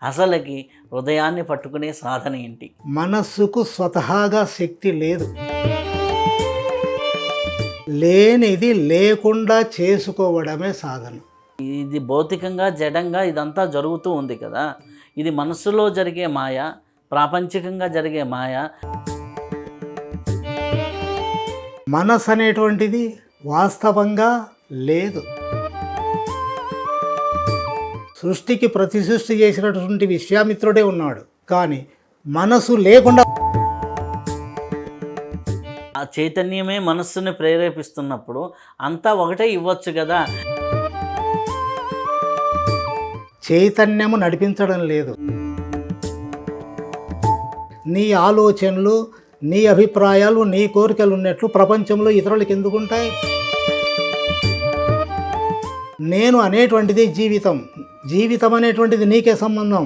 అసలకి హృదయాన్ని పట్టుకునే సాధన ఏంటి? మనస్సుకు స్వతహాగా శక్తి లేదు. లేనిది లేకుండా చేసుకోవడమే సాధన. ఇది భౌతికంగా జడంగా ఇదంతా జరుగుతూ ఉంది కదా, ఇది మనస్సులో జరిగే మాయ, ప్రాపంచికంగా జరిగే మాయ. మనస్సు అనేటువంటిది వాస్తవంగా లేదు. సృష్టికి ప్రతి సృష్టి చేసినటువంటి విశ్వామిత్రుడే ఉన్నాడు, కానీ మనసు లేకుండా ఆ చైతన్యమే మనస్సుని ప్రేరేపిస్తున్నప్పుడు అంతా ఒకటే ఇవ్వచ్చు కదా. చైతన్యము నడిపించడం లేదు. నీ ఆలోచనలు, నీ అభిప్రాయాలు, నీ కోరికలు ఉన్నట్లు ప్రపంచంలో ఇతరులకు ఎందుకుంటాయి? నేను అనేటువంటిది జీవితం, జీవితం అనేటువంటిది నీకే సంబంధం.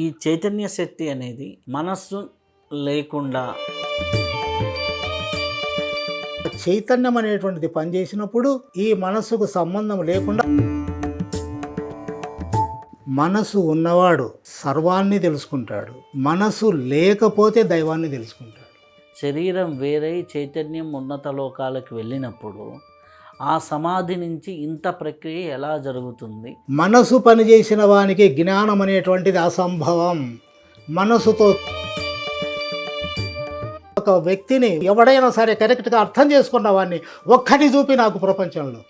ఈ చైతన్య శక్తి అనేది మనస్సు లేకుండా, చైతన్యం అనేటువంటిది పనిచేసినప్పుడు ఈ మనస్సుకు సంబంధం లేకుండా, మనసు ఉన్నవాడు సర్వాన్ని తెలుసుకుంటాడు, మనసు లేకపోతే దైవాన్ని తెలుసుకుంటాడు. శరీరం వేరై చైతన్యం ఉన్నత లోకాలకు వెళ్ళినప్పుడు ఆ సమాధి నుంచి ఇంత ప్రక్రియ ఎలా జరుగుతుంది? మనసు పనిచేసిన వానికి జ్ఞానం అనేటువంటిది అసంభవం. మనసుతో ఒక వ్యక్తిని ఎవడైనా సరే కరెక్ట్గా అర్థం చేసుకున్న వాడిని ఒక్కటి చూపి నాకు ప్రపంచంలో.